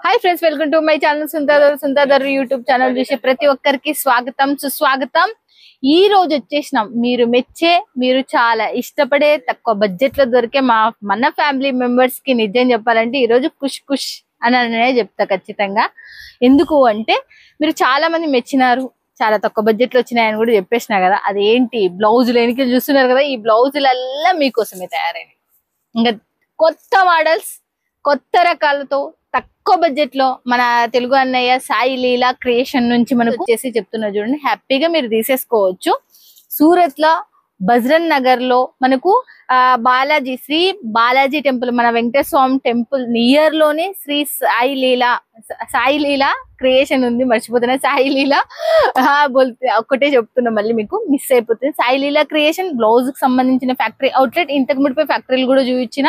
Hi friends, welcome to my channel Sundar YouTube channel చూసే ప్రతి ఒక్కరికి స్వాగతం సుస్వాగతం. ఈ రోజు వచ్చేసినాం మీరు చాలా ఇష్టపడే తక్కువ బడ్జెట్ లో దొరికే మన ఫ్యామిలీ మెంబర్స్ కి నిజం చెప్పాలంటే ఈ రోజు ఖుష్ అని చెప్తా ఖచ్చితంగా. ఎందుకు అంటే మీరు చాలా మంది మెచ్చినారు, చాలా తక్కువ బడ్జెట్ లో వచ్చినాయని కూడా చెప్పేసినా కదా. అదేంటి బ్లౌజులు ఎన్నికలు చూస్తున్నారు కదా, ఈ బ్లౌజులల్లా మీకోసమే తయారైనవి. ఇంకా కొత్త మోడల్స్ కొత్త రకాలతో తక్కువ బడ్జెట్ లో మన తెలుగు అన్నయ్య సాయి లీలా క్రియేషన్ నుంచి మనకు వచ్చేసి చెప్తున్నా చూడండి. హ్యాపీగా మీరు తీసేసుకోవచ్చు. సూరత్ లో బజ్రన్ నగర్ లో మనకు శ్రీ బాలాజీ టెంపుల్, మన వెంకటేశ్వర స్వామి టెంపుల్ నియర్ లోనే శ్రీ సాయి లీలా క్రియేషన్ ఉంది. మర్చిపోతున్నా, సాయి లీలా ఒక్కటే చెప్తున్నా, మళ్ళీ మీకు మిస్ అయిపోతుంది. సాయి లీలా క్రియేషన్ బ్లౌజ్ కి సంబంధించిన ఫ్యాక్టరీ అవుట్లెట్. ఇంతకు ముడిపోయి ఫ్యాక్టరీలు కూడా చూపించిన,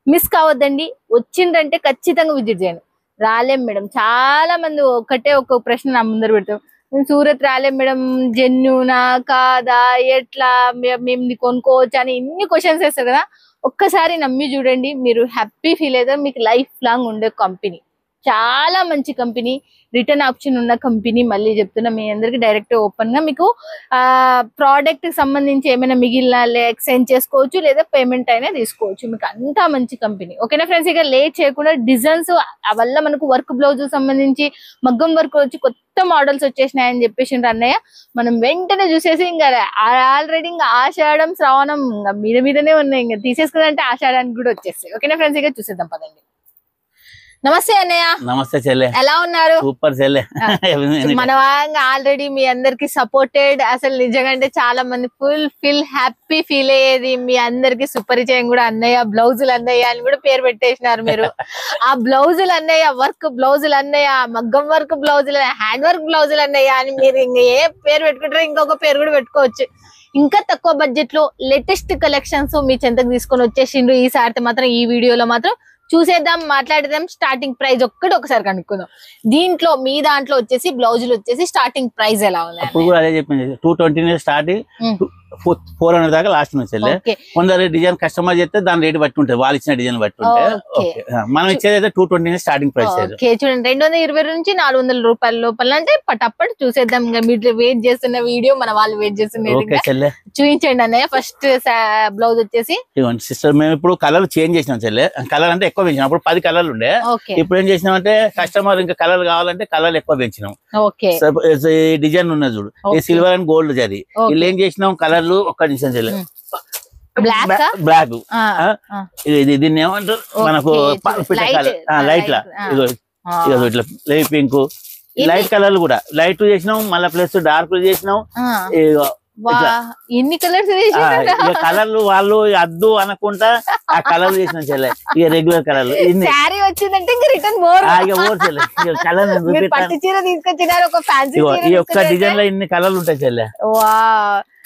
మిస్ కావద్దండి. వచ్చిందంటే ఖచ్చితంగా విజిట్ చేయండి. రాలేం మేడం, చాలా మంది ఒక ప్రశ్న నా ముందర పెడతాం, మేము సూరత్ రాలేం మేడం, జెన్యునా కాదా, ఎట్లా మేము కొనుక్కోవచ్చు అని ఇన్ని క్వశ్చన్స్ వేస్తారు కదా. ఒక్కసారి నమ్మి చూడండి, మీరు హ్యాపీ ఫీల్ అవుతారు. మీకు లైఫ్ లాంగ్ ఉండే కంపెనీ, చాలా మంచి కంపెనీ, రిటర్న్ ఆప్షన్ ఉన్న కంపెనీ. మళ్ళీ చెప్తున్నా మీ అందరికి డైరెక్ట్ ఓపెన్ గా మీకు ప్రోడక్ట్ కి సంబంధించి ఏమైనా మిగిలిన ఎక్స్చేంజ్ చేసుకోవచ్చు, లేదా పేమెంట్ అయినా తీసుకోవచ్చు. మీకు అంతా మంచి కంపెనీ. ఓకేనా ఫ్రెండ్స్, ఇక లేట్ చేయకుండా డిజైన్స్ వల్ల మనకు వర్క్ బ్లౌజ్ సంబంధించి మగ్గం వర్క్ వచ్చి కొత్త మోడల్స్ వచ్చేసినాయని చెప్పేసి అన్నయ్య. మనం వెంటనే చూసేసి ఇంకా ఆల్రెడీ ఇంకా ఆషాఢం శ్రావణం ఇంకా మీదనే ఉన్నాయి, ఇంకా తీసేసుకుందంటే ఆషాఢానికి కూడా వచ్చేస్తాయి. ఓకేనా ఫ్రెండ్స్, ఇక చూసేద్దాం పదండి. నమస్తే అన్నయ్య. నమస్తే చెల్లె, ఎలా ఉన్నారు? సూపర్ చెల్లె. మన ఆల్రెడీ మీ అందరికి సపోర్టెడ్, అసలు నిజంగా అంటే చాలా మంది ఫుల్ హ్యాపీ ఫీల్ అయ్యేది. మీ అందరికి సుపరిచయం కూడా అన్నయ్య, బ్లౌజులు అన్నయ్య అని కూడా పేరు పెట్టేసినారు మీరు. ఆ బ్లౌజులు అన్నయ్య, వర్క్ బ్లౌజులు అన్నయ్య, మగ్గం వర్క్ బ్లౌజులు, హ్యాండ్ వర్క్ బ్లౌజులు అన్నయ్య అని మీరు ఇంకా ఏ పేరు పెట్టుకుంటారో ఇంకొక పేరు కూడా పెట్టుకోవచ్చు. ఇంకా తక్కువ బడ్జెట్ లో లేటెస్ట్ కలెక్షన్స్ మీ చెంతకు తీసుకొని వచ్చేసిండ్రు. ఈసారి మాత్రం ఈ వీడియోలో మాత్రం చూసేద్దాం, మాట్లాడదాం. స్టార్టింగ్ ప్రైస్ ఒకసారి కనుక్కుందాం. దీంట్లో మీ దాంట్లో వచ్చేసి బ్లౌజులు వచ్చేసి స్టార్టింగ్ ప్రైస్ ఎలా ఉంది? అదే చెప్పింది, 220 స్టార్టింగ్ 400 దాకా లాస్ట్ వచ్చేలే. కొందరు డిజైన్ కస్టమర్ చేస్తే దాని రేట్ బట్టి ఉంటుంది, వాళ్ళు ఇచ్చిన డిజైన్ బట్టి ఉంటాయి. మనం ఇచ్చేది అయితే 220 స్టార్టింగ్ ప్రైస్. చూడండి, 220 నుంచి 400 రూపాయల లోపల అంటే పటప్పటి చూసేద్దాం. మీరు వెయిట్ చేస్తున్న వీడియో మన వాళ్ళు వెయిట్ చేస్తున్నారు, చూపించండి అన్నయ్య. ఫస్ట్ బ్లౌజ్ వచ్చేసి సిస్టర్, మేము ఇప్పుడు కలర్ చేంజ్ చేసినాం చెల్లె. కలర్ అంటే ఎక్కువ పెంచినాం. అప్పుడు 10 కలర్లు ఉండే, ఇప్పుడు ఏం చేసినాం అంటే కస్టమర్ ఇంకా కలర్ కావాలంటే కలర్ ఎక్కువ పెంచినాం. డిజైన్ ఉన్నది చూడు, ఈ సిల్వర్ అండ్ గోల్డ్ జరి. వీళ్ళు ఏం చేసినాం, కలర్ ఒక్క నిమిషం చెల్లె, బ్లాక్ దీన్ని ఏమంటారు మనకు లైట్ లా, ఇట్లా పింక్ లైట్ కలర్లు కూడా లైట్ చేసినాం, మళ్ళీ ప్లస్ డార్క్ చేసినాం. ఎన్ని కలర్స్ కలర్లు వాళ్ళు అద్దు అనకుండా ఆ కలర్ చేసినాం చెల్లె. ఇక రెగ్యులర్ కలర్లు వచ్చిందంటే ఈ ఒక్క డిజైన్ లో ఇన్ని కలర్లు ఉంటాయి చెల్లె.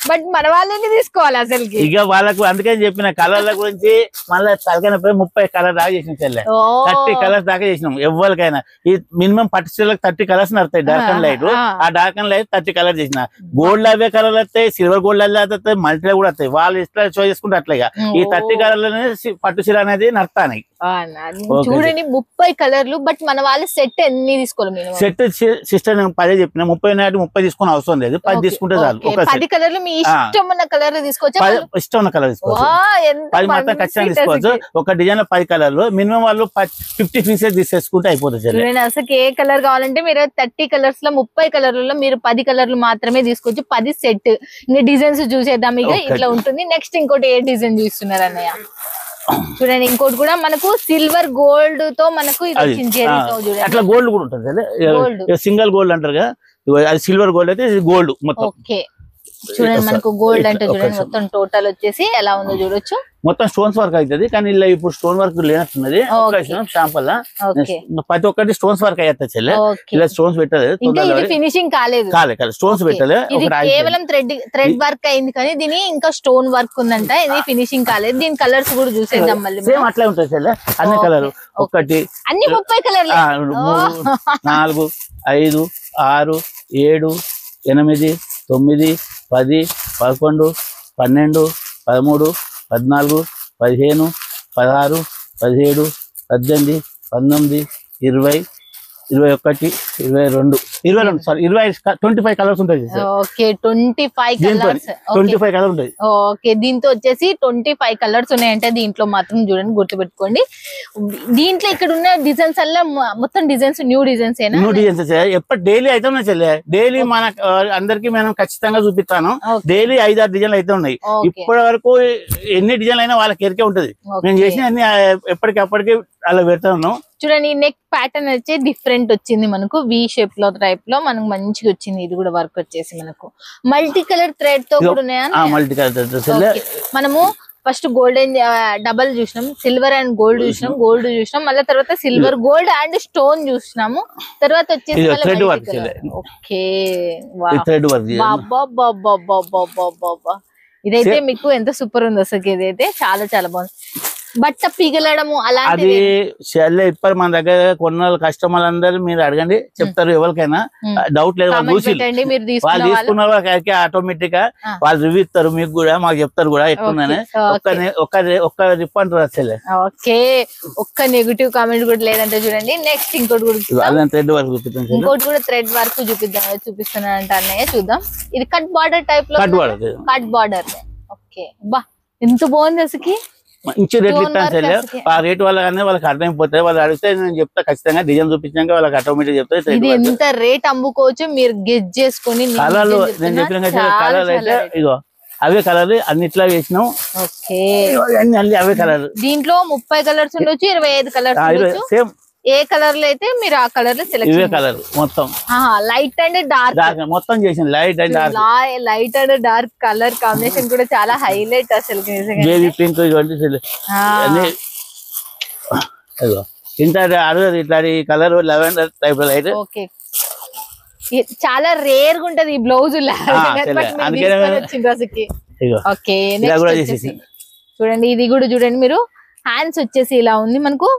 బట్ మన వాళ్ళని తీసుకోవాలి అసలు. ఇక వాళ్ళకు అందుకని చెప్పిన కలర్ల గురించి మళ్ళీ తలకైనా 30 కలర్ దాకా చేసినాం చెల్లె. 30 కలర్స్ దాకా చేసినాం. ఎవరికైనా ఈ మినిమం పట్టు చీరలకు 30 కలర్స్ నడతాయి. డార్క్ అండ్ లైట్, ఆ డార్క్ అండ్ లైట్ 30 కలర్ చేసిన. గోల్డ్ అవే కలర్లు వస్తాయి, సిల్వర్ గోల్డ్ అవే వస్తాయి, మల్టీలో కూడా వస్తాయి. వాళ్ళు ఇట్లా చో చేసుకుంటే అట్లా ఈ 30 కలర్లనే పట్టు చీర అనేది నడతాయి. చూడండి 30 కలర్లు. బట్ మన వాళ్ళు సెట్ ఎన్ని తీసుకోవాలి? సెట్ సిస్టర్ 10 చెప్పిన, 30 నాటి 30 తీసుకుని అవసరం లేదు, 10 తీసుకుంటే చాలు. 10 కలర్లు మీ ఇష్టం ఉన్న కలర్ తీసుకోవచ్చు, ఇష్టం ఉన్న కలర్ తీసుకోవచ్చు. 10 మాత్రం ఖచ్చితంగా తీసుకోవచ్చు. ఒక డిజైన్ 10 కలర్లు మినిమం వాళ్ళు 50 పీసెస్ తీసేసుకుంటే అయిపోతుంది. అసలు ఏ కలర్ కావాలంటే మీరు 30 కలర్స్ లో 30 కలర్లలో మీరు 10 కలర్లు మాత్రమే తీసుకోవచ్చు. 10 సెట్. ఇంకా డిజైన్స్ చూసేద్దాం. ఇక ఇట్లా ఉంటుంది. నెక్స్ట్ ఇంకోటి ఏ డిజైన్ చూస్తున్నారు అన్నయ్య? చూడండి, ఇంకోటి కూడా మనకు సిల్వర్ గోల్డ్ తో మనకు అట్లా గోల్డ్ కూడా ఉంటుంది. సింగిల్ గోల్డ్ అంటారు కదా, అది సిల్వర్ గోల్డ్ అయితే గోల్డ్ మొత్తం. చూడండి, మనకు గోల్డ్ అంటే చూడండి మొత్తం టోటల్ వచ్చేసి ఎలా ఉందో చూడొచ్చు. మొత్తం స్టోన్స్ వర్క్ అవుతుంది, కానీ ఇలా ఇప్పుడు స్టోన్ వర్క్ లేనట్టున్నది. షాంపల్ ప్రతి ఒక్కటి స్టోన్స్ వర్క్ అయ్యేది చెల్లె. ఇలా స్టోన్స్ పెట్టలేదు, ఫినిషింగ్ కాలేదు, స్టోన్స్ పెట్టలేదు. కేవలం థ్రెడ్ వర్క్ అయింది, కానీ దీని ఇంకా స్టోన్ వర్క్ ఉందంట. ఇది ఫినిషింగ్ కాలేదు. దీని కలర్స్ కూడా చూసేద్దాం మళ్ళీ. అట్లా ఉంటుంది చెల్లె, అన్ని కలర్. ఒకటి అన్ని 30 కలర్లు, 4, 5, 6, 7, 8, 9, 10, 11, 12, 13, 14, 15, 16, 17, 18, 19, 20, 21, 22, 22 సారీ 25 కలర్స్ ఉంటాయి. ఓకే 25 కలర్స్ 25 కలర్ ఉంటాయి. ఓకే దీంతో వచ్చేసి 25 కలర్స్ ఉన్నాయంటే దీంట్లో మాత్రం చూడండి గుర్తుపెట్టుకోండి. దీంట్లో ఇక్కడ ఉన్న డిజైన్స్ అలా మొత్తం designs new designs new designs ఎప్పుడు డైలీ అయితే ఉన్నాయి చెల్లె. డైలీ మన అందరికి మనం ఖచ్చితంగా చూపిస్తాను. డైలీ 5-6 డిజైన్లు అయితే ఉన్నాయి. ఇప్పటి వరకు ఎన్ని డిజైన్లు అయినా వాళ్ళకి ఎరికే ఉంటది. నేను చేసిన అన్ని ఎప్పటికప్పటికి అలా పెడతాను. చూడండి నెక్ ప్యాటర్న్ వచ్చి డిఫరెంట్ వచ్చింది మనకు వి షేప్ లో టైప్ లో మనకు మంచిగా వచ్చింది. ఇది కూడా వర్క్ వచ్చేసి మనకు మల్టీ కలర్ థ్రెడ్ తో కూడా ఉన్నాయా? Multi colour. మనము ఫస్ట్ గోల్డెన్ డబల్ చూసినాం, సిల్వర్ అండ్ గోల్డ్ చూసినాం, గోల్డ్ చూసినాం, మళ్ళీ తర్వాత సిల్వర్ గోల్డ్ అండ్ స్టోన్ చూసినాము. తర్వాత వచ్చేసి ఓకే ఇదైతే మీకు ఎంత సూపర్ ఉంది అసలు. ఇదైతే చాలా చాలా బాగుంది. బట్ట పిగలడము అలాంటి ఇప్పుడు మన దగ్గర కొన్న కస్టమర్లు అందరూ మీరు అడగండి చెప్తారు. ఎవరికైనా డౌట్ లేదు వాళ్ళు తీసుకున్న వాళ్ళకి ఆటోమేటిక్ గా వాళ్ళు రివ్యూ ఇస్తారు. మీకు కూడా మాకు చెప్తారు కూడా ఎట్లుందని. ఒక్క రిప్ అంటారు అసలు. ఓకే ఒక్క నెగిటివ్ కామెంట్ కూడా లేదంటే చూడండి. నెక్స్ట్ ఇంకోటి కూడా థ్రెడ్ వర్క్ చూపిస్తాం. ఇంకోటి కూడా థ్రెడ్ వర్క్ చూపిస్తున్నానంట అన్నయ్య. చూద్దాం. ఇది కట్ బార్డర్ టైప్ లో కట్ బార్డర్. ఓకే బా ఎంత బాగుంది అసలు. మంచి రేట్లు ఇస్తాను సార్. ఆ రేట్ వాళ్ళకనే వాళ్ళకి అర్థమైపోతాయి. వాళ్ళు అడిగితే నేను చెప్తా ఖచ్చితంగా డిజైన్ చూపించాక వాళ్ళకి ఆటోమేటిక్ చెప్తా ఇది ఎంత రేట్ అమ్ముకోవచ్చు మీరు గెస్ చేసుకొని. కలర్లు నేను చెప్పిన కలర్ అయితే ఇగో అవే కలర్ అన్నిట్లా వేసినాం. ఓకే అన్ని అవే కలర్. దీంట్లో 30 కలర్స్ ఉండొచ్చు, 25 కలర్స్ సేమ్. ఏ కలర్ లో అయితే మీరు ఆ కలర్ లో సెలెక్ట్ కలర్ మొత్తం లైట్ అండ్ డార్క్ మొత్తం చేసింది. Light and dark light and dark colour combination కూడా చాలా హైలైట్ అసలు. బేబీ పింక్ ఇంత అడగదు ఇట్లా colour lavender type light. Okay చాలా రేర్ గా ఉంటది ఈ బ్లౌజ్. ఓకే చూడండి ఇది కూడా చూడండి మీరు. హ్యాండ్స్ వచ్చేసి ఇలా ఉంది మనకు.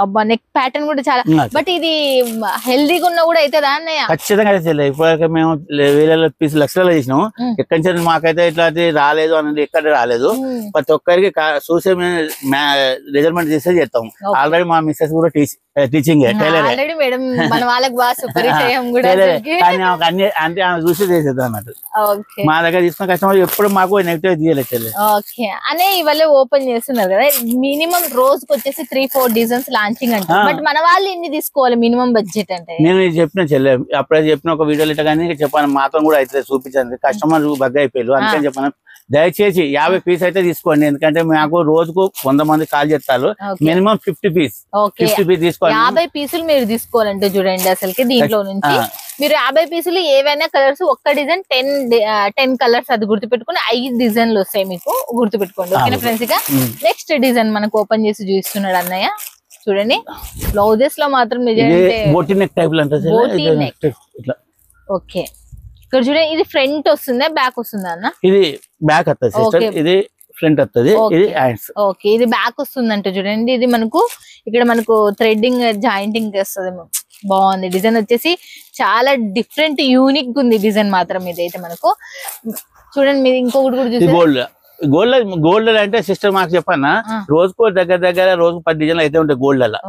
అబ్బా నెక్ ప్యాటర్న్ కూడా చాలా. బట్ ఇది హెల్దీగా ఉన్నా కూడా అవుతుందా అన్నయ్య? ఖచ్చితంగా అయితే. ఇప్పటికే మేము వేల లక్షలలో చేసినాము. ఎక్కడి నుంచి మాకైతే ఇట్లా రాలేదు అనేది ఎక్కడ రాలేదు. ప్రతి ఒక్కరికి చూసే రిజల్ట్మెంట్ చేసే చేస్తాం. ఆల్రెడీ మా మిస్సెస్ కూడా టీచింగ్ మేడం మన వాళ్ళకి బాగా కానీ అన్ని అంటే ఆమె చూసి చేసేది అన్నట్టు. మా దగ్గర తీసుకున్న కస్టమర్ ఎప్పుడు మాకు నెగిటివ్ తీయలేదు. ఓకే అనే ఇవాళ ఓపెన్ చేస్తున్నారు కదా. మినిమం రోజుకి వచ్చేసి 3-4 డిజైన్స్ లాంచింగ్ అంటే. బట్ మన వాళ్ళు ఎన్ని తీసుకోవాలి మినిమం బడ్జెట్ అంటే? నేను చెప్పిన చెల్లె అప్పుడే చెప్పిన ఒక వీడియోలు ఇట్లా కానీ చెప్పాను. మాత్రం కూడా అయితే చూపించండి. కస్టమర్ బగ్గ అయిపోయారు అందుకని చెప్పాను. దయచేసి 50 పీస్ అయితే తీసుకోండి. ఎందుకంటే మాకు రోజుకు 100 మంది కాల్ చేస్తారు. మినిమం 50 పీస్ తీసుకోండి. 50 పీసులు మీరు తీసుకోవాలంటే చూడండి అసలుకి దీంట్లో నుంచి మీరు 50 పీసులు ఏవైనా కలర్స్ ఒక్క డిజైన్ 10 కలర్స్ అది గుర్తుపెట్టుకుని 5 డిజైన్లు వస్తాయి మీకు గుర్తుపెట్టుకోండి. ఓకేనా ఫ్రెండ్స్? ఇక నెక్స్ట్ డిజైన్ మనకు ఓపెన్ చేసి చూపిస్తున్నాడు అన్నయ్య. చూడండి బ్లౌజెస్ లో మాత్రం ఓకే ఇక్కడ చూడండి. ఇది ఫ్రంట్ వస్తుందా బ్యాక్ వస్తుందా అన్న? ఇది బ్యాక్ వస్తుంది. ఇది ఫ్రంట్ వస్తుంది. ఇది హ్యాండ్స్. ఓకే ఇది బ్యాక్ వస్తుందంటే చూడండి. ఇది మనకు ఇక్కడ మనకు థ్రెడ్డింగ్ జాయింటింగ్ వస్తుంది. బాగుంది డిజైన్ వచ్చేసి చాలా డిఫరెంట్ యూనిక్ ఉంది డిజైన్ మాత్రం. ఇదైతే మనకు చూడండి. మీరు ఇంకొకటి కూడా చూసారు గోల్డ్ అంటే సిస్టర్ మాకు చెప్పన్నా రోజుకో దగ్గర రోజు 10 డిజైన్లు అయితే ఉంటాయి గోల్డ్ అలా.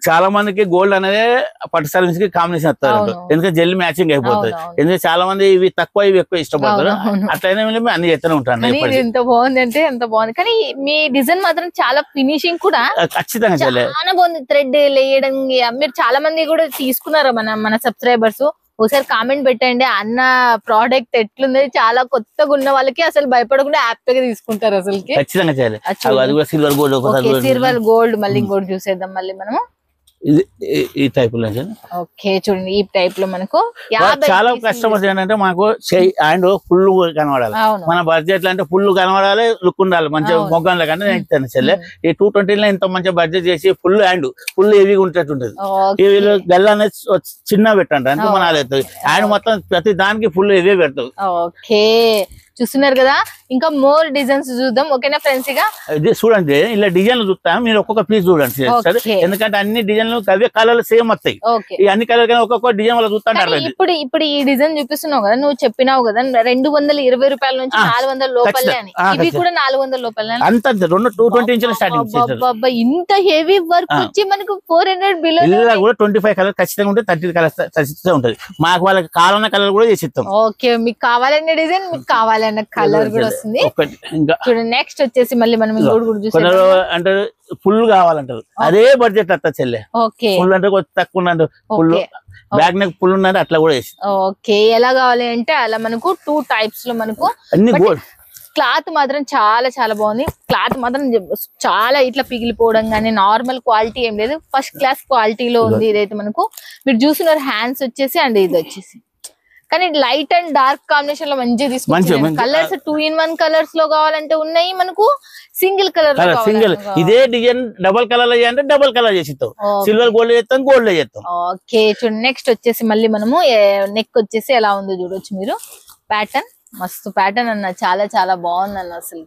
చాలా మందికి గోల్డ్ అనేది పట్టు సర్వీస్ కి కాంబినేషన్ వస్తారు. ఎందుకంటే జెల్ మ్యాచింగ్ అయిపోతుంది. ఎందుకంటే చాలా మంది ఇవి తక్కువ ఇవి ఎక్కువ ఇష్టపడతారు. అట్లయినా అన్ని చేస్తూనే ఉంటాను. ఎంత బాగుంది అంటే ఎంత బాగుంది. కానీ మీ డిజైన్ మాత్రం చాలా ఫినిషింగ్ కూడా ఖచ్చితంగా చాలా బాగుంది. థ్రెడ్ లేయడం మీరు చాలా మంది కూడా తీసుకున్నారు మన సబ్స్క్రైబర్స్. ఒకసారి కామెంట్ పెట్టండి అన్న ప్రోడక్ట్ ఎట్లుంది. చాలా కొత్తగా ఉన్న వాళ్ళకి అసలు భయపడకుండా హ్యాపీగా తీసుకుంటారు అసలుకి. ఖచ్చితంగా చేయాలి. సిల్వర్ గోల్డ్ మళ్ళీ ఇంకోటి చూసేద్దాం మళ్ళీ మనము. ఈ టైప్ లో ఓకే చూడండి. ఈ టైప్ లో మనకు చాలా కస్టమర్స్ ఏంటంటే మాకు హ్యాండ్ ఫుల్ కనబడాలి. మన బడ్జెట్ అంటే ఫుల్ కనబడాలి, లుక్ ఉండాలి మంచిగా మొగ్గంలో కంటే నేను ఇస్తాను చెల్లె. ఈ 220 ఇంత మంచిగా బడ్జెట్ చేసి ఫుల్ హ్యాండ్ ఫుల్ హెవీగా ఉంటట్టు ఉంటుంది. వీళ్ళు గల్ల అనేది చిన్న పెట్టండి అంటే మన హ్యాండ్ మొత్తం ప్రతి దానికి ఫుల్ హెవీ పెడతారు. ఓకే చూస్తున్నారు కదా, ఇంకా మోర్ డిజైన్స్ చూద్దాం. ఓకేనా ఫ్రెండ్స్? ఇక చూడండి ఇలా డిజైన్లు చూస్తా, మీరు ఒక్కొక్క పీస్ చూడండి. ఎందుకంటే అన్ని డిజైన్లు అవే కలర్లు సేమ్ వస్తాయి. ఈ అన్ని కలర్ ఒక్కొక్క డిజైన్ వాళ్ళు చూస్తాంటారు. ఇప్పుడు ఈ డిజైన్ చూపిస్తున్నావు కదా, నువ్వు చెప్పినావు కదా 220 రూపాయల నుంచి 400 లోపలే అని. ఇవి కూడా 400 లోపలే అంత 220 ఇంచుల స్టార్టింగ్. ఇంత హెవీ వర్క్ వచ్చి మనకు 400 బిలో కూడా 25 కలర్ ఖచ్చితంగా ఉంటే 30 కలర్ ఖచ్చితంగా ఉంటది. మాకు వాళ్ళకి కావాలన్న కలర్ కూడా చేసి ఇస్తాం. ఓకే, మీకు కావాలన్న డిజైన్, మీకు కావాలన్న కలర్ కూడా వస్తుంది. చూడండి నెక్స్ట్ వచ్చేసి మళ్ళీ మనం అంటే ఫుల్ కావాలంటారు, అదే బడ్జెట్ అత్త చెల్లె. ఫుల్ అంటే కొంచెం తక్కువ ఫుల్ బ్యాక్ నెక్ ఫుల్ ఉన్నది అట్లా కూడా వేసి. ఓకే, ఎలా కావాలి అంటే అలా మనకు 2 టైప్స్ లో మనకు అన్ని గోల్డ్. క్లాత్ మాత్రం చాలా చాలా బాగుంది. క్లాత్ మాత్రం చాలా ఇట్లా పిగిలిపోవడం కానీ నార్మల్ క్వాలిటీ ఏం లేదు, ఫస్ట్ క్లాస్ క్వాలిటీలో ఉంది. ఇదైతే మనకు మీరు చూస్తున్నారు హ్యాండ్స్ వచ్చేసి అండ్ ఇది వచ్చేసి, కానీ లైట్ అండ్ డార్క్ కాంబినేషన్ లో మంచిగా తీసుకుంటాం. కలర్స్ 2-in-1 కలర్స్ లో కావాలంటే ఉన్నాయి, మనకు సింగిల్ కలర్ సింగిల్ ఇదే డిజైన్ డబల్ కలర్ అంటే డబల్ కలర్ చేసిస్తాం, సిల్వర్ గోల్డ్ చేస్తాం, గోల్డ్ చేస్తాం. ఓకే చూడండి నెక్స్ట్ వచ్చేసి మళ్ళీ మనము నెక్ వచ్చేసి ఎలా ఉందో చూడొచ్చు మీరు. ప్యాటర్న్ మస్తు ప్యాటర్న్ అన్న, చాలా చాలా బాగుంది అన్న. అసలు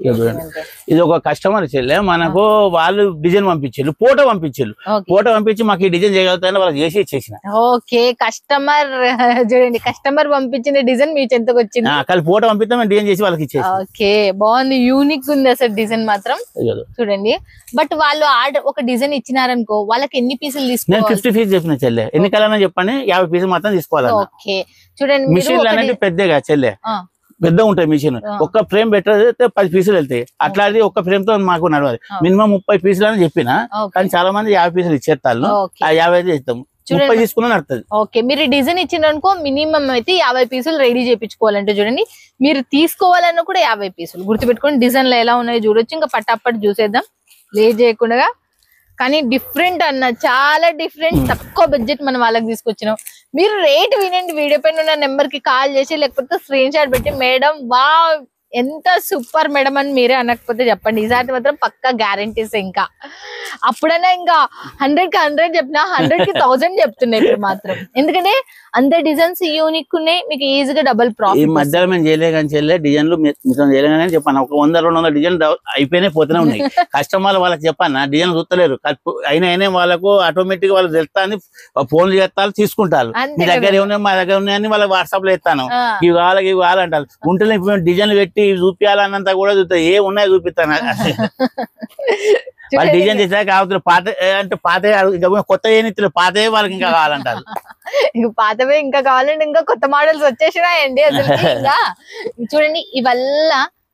ఇది ఒక కస్టమర్ చెల్లె మనకు వాళ్ళు డిజైన్ పంపించారు, ఫోటో పంపించారు. ఫోటో పంపించి మాకు ఈ డిజైన్ చేయగలుగుతాయని వాళ్ళకి చేసి ఇచ్చేసిన. ఓకే, కస్టమర్ చూడండి, కస్టమర్ పంపించిన డిజైన్ మీ చెంతకు వచ్చింది. కానీ ఫోటో పంపిస్తే మేము డిజైన్ చేసి వాళ్ళకి ఇచ్చేసి. ఓకే, బాగుంది, యూనిక్ ఉంది అసలు డిజైన్ మాత్రం. చూడండి బట్ వాళ్ళు ఆర్డర్ ఒక డిజైన్ ఇచ్చినారనుకో, వాళ్ళకి ఎన్ని పీసులు తీసుకోవాలి? 50 పీస్ చెప్పిన చెల్లె, ఎన్ని కలర్ చెప్పండి, 50 పీసులు మాత్రం తీసుకోవాలి. ఓకే చూడండి, మిషన్ అనేది పెద్దగా చెల్లె, పెద్దగా ఉంటాయి మిషన్. ఒక్క ఫ్రేమ్ పెట్టితే 10 పీసులు వెళ్తాయి. అట్లాంటి ఒక్క ఫ్రేమ్ తో మాకు నడవాలి. మినిమం 30 పీసులు అని చెప్పిన, కానీ చాలా మంది 50 పీసులు ఇచ్చేస్తారు. ఆ 50 అయితే ఇస్తాం, 30 తీసుకున్నా నడుతుంది. ఓకే, మీరు డిజైన్ ఇచ్చిననుకో మినిమం అయితే 50 పీసులు రెడీ చేయించుకోవాలంటే చూడండి, మీరు తీసుకోవాలన్నా కూడా 50 పీసులు గుర్తుపెట్టుకోండి. డిజైన్లు ఎలా ఉన్నాయో చూడొచ్చు. ఇంకా పట్టాపట్ చూసేద్దాం లేట్ చేయకుండా. కానీ డిఫరెంట్ అన్న, చాలా డిఫరెంట్, తక్కువ బడ్జెట్ మనం వాళ్ళకి తీసుకొచ్చినాం. మీరు రేట్ వినండి, వీడియో పైన ఉన్న నెంబర్ కి కాల్ చేసి లేకపోతే స్క్రీన్ షాట్ పెట్టి మేడం వా ఎంత సూపర్ మేడం అని మీరే అనకపోతే చెప్పండి. ఈసారి మాత్రం పక్కా గ్యారంటీస్. ఇంకా అప్పుడైనా ఇంకా 100కి 100 చెప్పినా 100కి 1000 చెప్తున్నాయి ఇప్పుడు మాత్రం. ఎందుకంటే అంత డిజైన్స్ యూనిక్ ఉన్నాయి, మీకు ఈజీగా డబుల్ ప్రాఫిట్. ఈ మధ్యలో మేము చేయలేకని డిజైన్లు చేయలేదని చెప్పాను. ఒక 100-200 డిజైన్ అయిపోయినాయి, పోతూనే ఉన్నాయి. కస్టమర్ వాళ్ళకి చెప్పాను డిజైన్ చూస్తలేరు, అయినా వాళ్ళకు ఆటోమేటిక్ వాళ్ళు తెలుస్తా అని ఫోన్లు చేస్తారు, తీసుకుంటారు. మీ దగ్గర ఏమున్నాయి, మా దగ్గర ఉన్నాయని వాళ్ళకి వాట్సాప్ లో ఇస్తాను, ఇవి కావాలి ఇవి కావాలంటారు. ఉంటే డిజైన్లు పెట్టి చూపించాలన్నంత కూడా చూస్తాయి, ఏ ఉన్నాయో చూపిస్తాను. వాళ్ళు డిజైన్ చేసాక కావచ్చు, పాత అంటే పాత కొత్త ఏనిత్తులు పాతవే వాళ్ళకి ఇంకా కావాలంటారు. ఇంక పాతవే ఇంకా కావాలంటే ఇంకా కొత్త మోడల్స్ వచ్చేసినాయండి అసలు. ఇంకా చూడండి, ఇవల్ల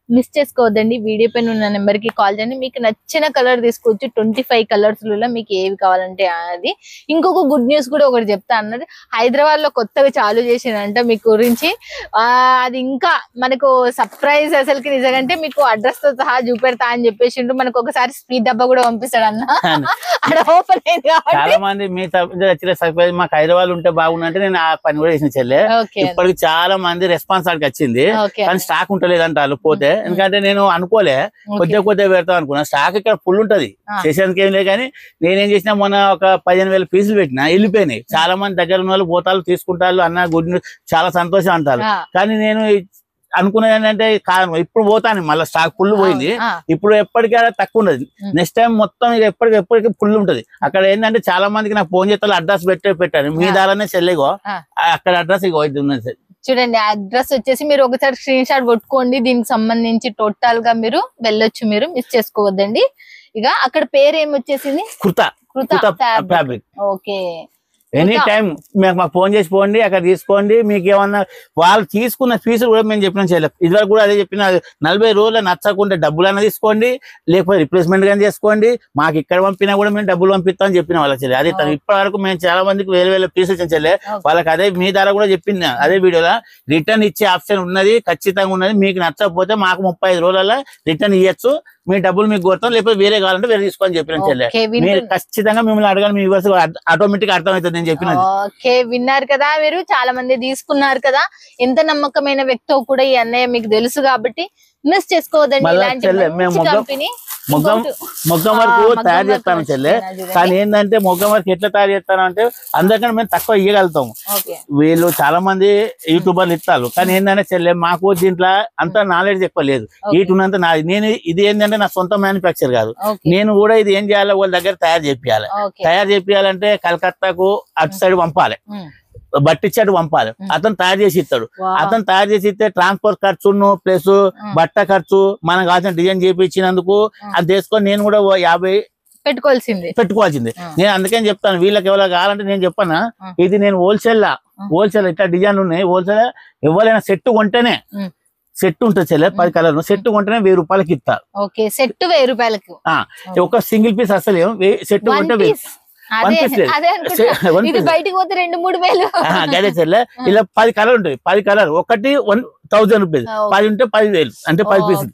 మిస్ చేసుకోవద్దండి. వీడియో పైన ఉన్న నెంబర్ కి కాల్ చేయండి, మీకు నచ్చిన కలర్ తీసుకోవచ్చు. 25 కలర్స్ లో మీకు ఏవి కావాలంటే అది. ఇంకొక గుడ్ న్యూస్ కూడా ఒకటి చెప్తా అన్నది, హైదరాబాద్ లో కొత్తగా చాలు చేసినంట మీ గురించి. అది ఇంకా మనకు సర్ప్రైజ్ అసలుకి. నిజంగా మీకు అడ్రస్ తో సహా చూపెడతా అని చెప్పేసిండు. మనకు ఒకసారి స్పీడ్ డబ్బా కూడా పంపిస్తాడు అన్న, అక్కడ ఓపెన్ అయింది. చాలా మంది మీ సర్ప్రైజ్ మాకు హైదరాబాద్ ఉంటే బాగుందంటే నేను ఆ పని కూడా చేసిన చెల్లె. ఇప్పటికి చాలా మంది రెస్పాన్స్ ఆడికి వచ్చింది, కానీ స్టాక్ ఉంటలేదంటారు పోతే. ఎందుకంటే నేను అనుకోలే, కొద్దిగా పెడతాం అనుకున్నా. స్టాక్ ఇక్కడ ఫుల్ ఉంటది, చేసేందుకు ఏం లేదు. కానీ నేనేం చేసినా మొన్న ఒక 15,000 పీసులు పెట్టినా, వెళ్ళిపోయినాయి. చాలా మంది దగ్గర ఉన్న వాళ్ళు పోతారు, తీసుకుంటారు అన్న గుడ్ న్యూస్, చాలా సంతోషం అంటారు. కానీ నేను అనుకున్నది ఏంటంటే కారణం ఇప్పుడు పోతాను, మళ్ళీ స్టాక్ ఫుల్ పోయింది. ఇప్పుడు ఎప్పటికైనా తక్కువ ఉండదు. నెక్స్ట్ టైం మొత్తం ఇక ఎప్పటికి ఫుల్ ఉంటది. అక్కడ ఏంటంటే చాలా మందికి నాకు ఫోన్ చేస్తారు, అడ్రస్ పెట్టాను మీ దారానే చెల్లెగో, అక్కడ అడ్రస్ ఇక ఉన్నది సార్. చూడండి, అడ్రస్ వచ్చేసి మీరు ఒకసారి స్క్రీన్ షాట్ కొట్టుకోండి. దీనికి సంబంధించి టోటల్ గా మీరు వెళ్ళొచ్చు, మీరు మిస్ చేసుకోవద్దండి. ఇక అక్కడ పేరు ఏమి వచ్చేసింది, kurta fabric. Okay, any time మాకు ఫోన్ చేసి పోండి, అక్కడ తీసుకోండి. మీకు ఏమన్నా వాళ్ళు తీసుకున్న ఫీజులు కూడా మేము చెప్పినా చేయలేదు. ఇదివరకు కూడా అదే చెప్పిన, 40 రోజులు నచ్చకుంటే డబ్బులన్నా తీసుకోండి, లేకపోతే రిప్లేస్మెంట్ గానీ చేసుకోండి. మాకు ఇక్కడ పంపినా కూడా మేము డబ్బులు పంపిస్తామని చెప్పిన వాళ్ళకి చెల్లి. అదే ఇప్పటి వరకు మేము చాలా మందికి వేరే పీసులు ఇచ్చిన చెల్లె. వాళ్ళకి అదే మీ ద్వారా కూడా చెప్పింది, అదే వీడియోలో రిటర్న్ ఇచ్చే ఆప్షన్ ఉన్నది, ఖచ్చితంగా ఉన్నది. మీకు నచ్చకపోతే మాకు 35 రోజులలో రిటర్న్ ఇవ్వచ్చు, మీ డబ్బులు మీకు కొడతాం, లేకపోతే వేరే కావాలంటే వేరే తీసుకోని చెప్పిన చెల్లె. మీరు ఖచ్చితంగా మిమ్మల్ని అడగాలి, మీ ఆటోమేటిక్ అర్థమవుతుంది నేను చెప్పినది. ఓకే, విన్నారు కదా మీరు, చాలా మంది తీసుకున్నారు కదా. ఎంత నమ్మకమైన వ్యక్తో కూడా ఈ అన్నయ్య మీకు తెలుసు కాబట్టి మిస్ చేసుకోవద్దండి. ఇలాంటి కంపెనీ మొగ్గం వరకు తయారు చేస్తాను చెల్లె. కానీ ఏంటంటే మొగ్గం వరకు ఎట్లా తయారు చేస్తాను అంటే అందరికన్నా మేము తక్కువ ఇవ్వగలుగుతాం. వీళ్ళు చాలా మంది యూట్యూబర్లు ఇస్తారు, కానీ ఏంటంటే చెల్లె మాకు దీంట్లో అంత నాలెడ్జ్ ఎక్కువ లేదు. వీటినంత నేను ఇది ఏంటంటే నా సొంత మ్యానుఫ్యాక్చర్ కాదు, నేను కూడా ఇది ఏం చేయాలి వాళ్ళ దగ్గర తయారు చేయాలంటే కలకత్తాకు అటు సైడ్ పంపాలి, బట్టిచ్చాడు పంపాలి, అతను తయారు చేసి ఇస్తాడు. అతను తయారు చేసి ఇస్తే ట్రాన్స్పోర్ట్ ఖర్చును ప్లస్ బట్ట ఖర్చు మనం కావాల్సిన డిజైన్ చేయించినందుకు అది తీసుకొని నేను కూడా 50 పెట్టుకోవాల్సింది. నేను అందుకని చెప్తాను వీళ్ళకి ఎవరైనా కావాలంటే నేను చెప్పాను ఇది నేను హోల్సేల్ ఇట్లా డిజైన్లు ఉన్నాయి, హోల్సేల్ ఎవరైనా సెట్ కొంటేనే సెట్ ఉంటుంది చెల్లె 10 కలర్లు సెట్ కొంటేనే 1000 రూపాయలకి ఇస్తా. సెట్ 1000 రూపాయలకి ఒక సింగిల్ పీస్ అసలు సెట్ కొంటే గదే చెల్లె. ఇలా 10 కలర్ ఉంటాయి, 10 కలర్ ఒకటి 1000 రూపీస్, 10 ఉంటే 10,000 అంటే 10 పీసులు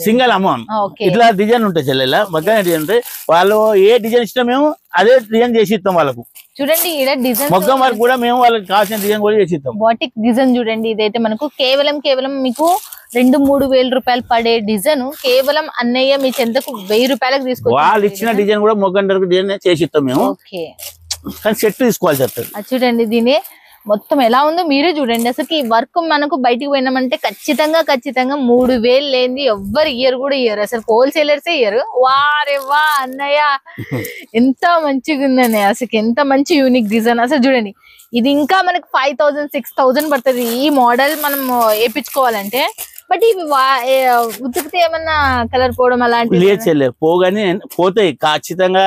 సింగిల్ అమౌంట్. ఇట్లా డిజైన్ ఉంటాయి చెల్లె, ఇలా మగ్గ డిజైన్ ఉంటాయి. వాళ్ళు ఏ డిజైన్ ఇష్టం మేము అదే డిజైన్ చేసి ఇస్తాం వాళ్ళకు. చూడండి డిజైన్ మొగ్గం వరకు కూడా మేము వాళ్ళకి కావాల్సిన డిజైన్ కూడా చేసి ఇస్తాం. బాటిక్ డిజైన్ చూడండి, ఇదైతే మనకు కేవలం మీకు 2-3 వేల రూపాయలు పడే డిజైన్ కేవలం అన్నయ్య మీ చెంతకు 1000 రూపాయలకు తీసుకోవచ్చు. వాళ్ళు ఇచ్చిన డిజైన్ కూడా మొగ్గం వరకు డిజైన్ చేసి ఇస్తాం మేము, కానీ సెట్ తీసుకోవాలి చెప్తారు. చూడండి దీని మొత్తం ఎలా ఉందో మీరే చూడండి. అసలు ఈ వర్క్ మనకు బయటికి పోయినామంటే ఖచ్చితంగా 3000 లేని ఎవ్వరు ఇయ్యరు. అసలు హోల్సేలర్సే ఇయ్యరు. వా అన్నయ్య ఎంత మంచిగా ఉందని, అసలు ఎంత మంచి యూనిక్ డిజైన్. అసలు చూడండి ఇది ఇంకా మనకు 5000-6000 పడుతుంది ఈ మోడల్ మనం వేయించుకోవాలంటే. బట్ ఇవి ఉతికితే ఏమన్నా కలర్ పోవడం అలాంటి లేదు పోగానే పోతాయి ఖచ్చితంగా.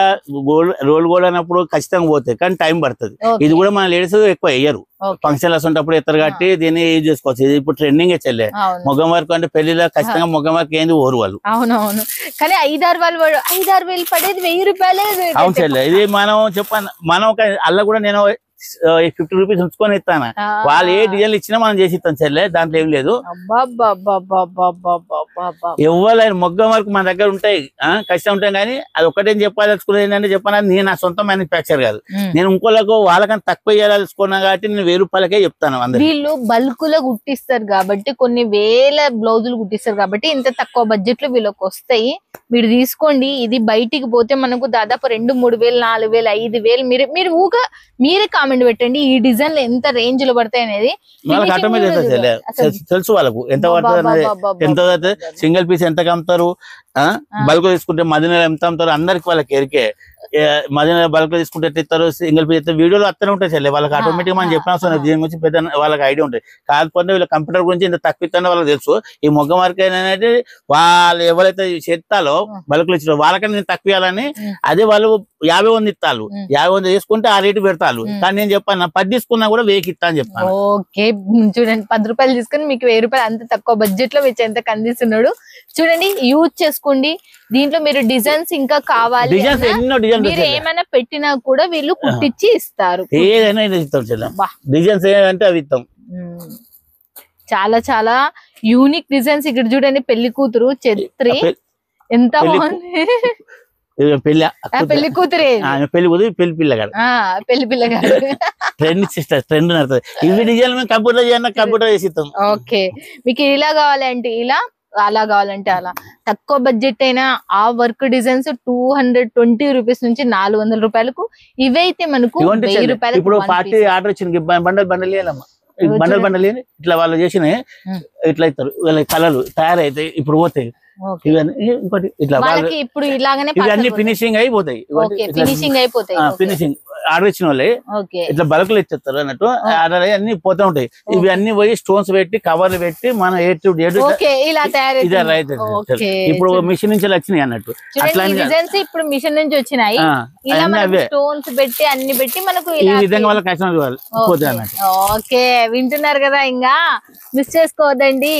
రోల్ గోల్డ్ అన్నప్పుడు ఖచ్చితంగా పోతాయి, కానీ టైం పడుతుంది. ఇది కూడా మన లేడీస్ ఎక్కువ వేయరు, ఫంక్షన్ అప్పుడు ఎత్తరు కాబట్టి దీన్ని యూజ్ చేసుకోవచ్చు. ఇది ఇప్పుడు ట్రెండింగ్ చెల్లె. మొగ్గం వరకు అంటే పెళ్లిలో ఖచ్చితంగా మొగ్గం వరకు ఏంది ఓరు వాళ్ళు. అవునవును, కానీ 5-6 వేలు పడేది 1000 రూపాయలే. అవును చెల్లె, ఇది మనం చెప్పాను. మనం అల్ల కూడా నేను 50 రూపీస్ ఉంచుకొని ఇస్తాను. వాళ్ళు ఏ డిజైన్లు ఇచ్చినా మనం చేసి ఇస్తాం చెల్లె, దాంట్లో ఏం లేదు. ఎవరైనా మొగ్గం వరకు మన దగ్గర ఉంటాయి, కష్టం ఉంటాయి. కానీ అది ఒకటేం చెప్పాల్సుకునేది ఏంటంటే చెప్పాను, నేను నా సొంత మ్యానుఫ్యాక్చర్ కాదు, నేను ఇంకోళ్ళకు వాళ్ళకన్నా తక్కువ చేయాలనుకున్నా కాబట్టి నేను 1000 రూపాయలకే చెప్తాను. వీళ్ళు బల్క్ లో కుట్టిస్తారు కాబట్టి, కొన్ని వేల బ్లౌజులు కుట్టిస్తారు కాబట్టి ఇంత తక్కువ బడ్జెట్ లో వీళ్ళకి వస్తాయి. మీరు తీసుకోండి. ఇది బయటికి పోతే మనకు దాదాపు 2-3 వేలు, 4 వేలు, 5 వేలు. మీరు ఊగా మీరే కామెంట్ పెట్టండి ఈ డిజైన్ లో ఎంత రేంజ్ లో పడతాయి అనేది. తెలుసు వాళ్ళకు ఎంత పడుతుంది, ఎంత సింగిల్ పీస్ ఎంత అమ్ముతారు, బల్క్ తీసుకుంటే మదీనాలో ఎంత అమ్ముతారు అందరికి వాళ్ళకి ఎరికే. మదీనా బల్క్ తీసుకుంటే ఇస్తారు, సింగిల్ పీస్ వీడియోలో అత్తనే ఉంటాయి చెల్లె. వాళ్ళకి ఆటోమేటిక్ మనం చెప్పిన అవసరం దీని గురించి పెద్ద వాళ్ళకి ఐడియా ఉంటుంది. కాకపోతే వీళ్ళ కంప్యూటర్ గురించి ఇంత తక్కువ ఇస్తానో వాళ్ళకి తెలుసు. ఈ మొగ్గ మార్కెట్ అనేది వాళ్ళు ఎవరైతే చేస్తాలో బల్క్లు ఇచ్చారో వాళ్ళకన్నా నేను తక్కువ ఇవ్వాలని, అదే వాళ్ళు 50 ఇస్తారు, 50 తీసుకుంటే ఆ రేటు పెడతారు. కానీ నేను చెప్పాను 10 తీసుకున్నా కూడా 1000 ఇస్తా అని చెప్పాను. ఓకే చూడండి, 10 రూపాయలు తీసుకుని మీకు 1000 రూపాయలు అంత తక్కువ బడ్జెట్ లో మీకు ఎంత అందిస్తున్నాడు చూడండి. యూజ్ చేసుకోండి. దీంట్లో మీరు డిజైన్స్ ఇంకా కావాలి, మీరు ఏమైనా పెట్టినా కూడా వీళ్ళు కుట్టించి ఇస్తారు. ఏదైనా ఇస్తాం డిజైన్స్ అంటే అవి ఇస్తాం. చాలా యూనిక్ డిజైన్స్. ఇక్కడ చూడండి పెళ్లి కూతురు ఛత్రి ఎంత బాగుంది. పెళ్లి కూతురే పెళ్లి పిల్లగాడు ట్రెండ్ నడుతుంది. ఇవి డిజైన్ మేము కంప్యూటర్ చేసి ఇస్తాం. ఓకే, మీకు ఇలా కావాలంటే ఇలా, అలా కావాలంటే అలా. తక్కువ బడ్జెట్ అయినా ఆ వర్క్ డిజైన్స్ 220 రూపీస్ నుంచి 400 రూపాయలకు. ఇవైతే మనకు 1000 రూపాయలు. ఇప్పుడు పార్టీ ఆర్డర్ వచ్చింది బండల్ ఇట్లా వాళ్ళు చేసిన ఇట్లా ఇస్తారు. వీళ్ళ కలర్లు తయారైతాయి, ఇప్పుడు పోతాయి. ఇంకోటి ఇట్లా ఇప్పుడు ఇలాగనే ఇవన్నీ ఫినిషింగ్ అయిపోతాయి. ఫినిషింగ్ ఆర్డర్ ఇచ్చిన వాళ్ళే ఇట్లా బల్కులు ఇచ్చేస్తారు అన్నట్టు. ఆర్డర్ అయ్యి అన్ని పోతా ఉంటాయి. ఇవి అన్ని పోయి స్టోన్స్ పెట్టి కవర్లు పెట్టి మన ఇప్పుడు మిషన్ నుంచి వచ్చినాయి అన్నట్టు. అట్లా ఇప్పుడు మిషన్ నుంచి వచ్చినాయి. స్టోన్స్ పెట్టి అన్ని పెట్టి మనకు ఈ విధంగా వాళ్ళ కస్టమర్ పోతాయి అన్నట్టు. ఓకే, వింటున్నారు కదా, ఇంకా మిస్ చేసుకోవద్దండి.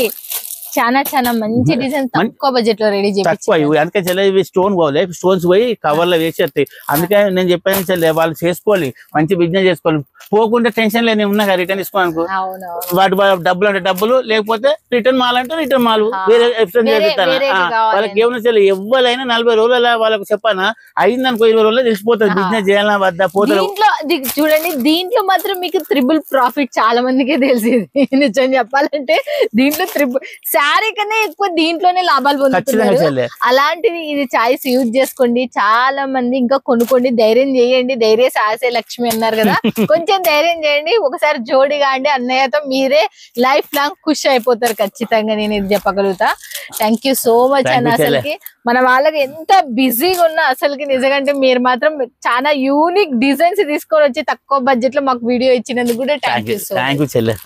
చాలా మంచి డిజైన్ తక్కువ బడ్జెట్ లో రెడీ చేయాలి. అందుకే చెల్లె ఇవి స్టోన్ పోవాలి, స్టోన్స్ పోయి కవర్ లో వేసేస్తాయి. అందుకే నేను చెప్పాను చెల్లె వాళ్ళు చేసుకోవాలి, మంచి బిజినెస్ చేసుకోవాలి. పోకుండా టెన్షన్ లేని ఉన్నా రిటర్న్ తీసుకోనుకో, వాటి డబ్బులు అంటే డబ్బులు, లేకపోతే రిటర్న్ మాల్ అంటే రిటర్న్ మాల్ వేరే వాళ్ళకి ఏమైనా చెల్లె. ఎవరైనా 40 రోజుల వాళ్ళకి చెప్పానా అయిందనుకో 20 రోజుల్లో తెలిసిపోతుంది బిజినెస్ చేయాలన్నా వద్దా పోతారు. చూడండి దీంట్లో మాత్రం మీకు త్రిబుల్ ప్రాఫిట్ చాలా మందికే తెలిసింది. నిజం చెప్పాలంటే దీంట్లో శారీ కన్నా ఎక్కువ దీంట్లోనే లాభాలు పొందుతున్నారు. అలాంటిది ఇది చాయిస్ యూజ్ చేసుకోండి. చాలా మంది ఇంకా కొనుక్కోండి, ధైర్యం చేయండి. ధైర్య సాహసే లక్ష్మి అన్నారు కదా, కొంచెం ధైర్యం చేయండి. ఒకసారి జోడిగా అండి అన్నయ్యతో మీరే లైఫ్ లాంగ్ ఖుషి అయిపోతారు ఖచ్చితంగా, నేను ఇది చెప్పగలుగుతా. థ్యాంక్ యూ సో మచ్ అన్న. అసలుకి మన వాళ్ళకి ఎంత బిజీగా ఉన్నా అసలుకి నిజంగా మీరు మాత్రం చాలా యూనిక్ డిజైన్స్ తీసుకొని వచ్చి తక్కువ బడ్జెట్ లో మాకు వీడియో ఇచ్చినందుకు కూడా థ్యాంక్ యూ సో మచ్.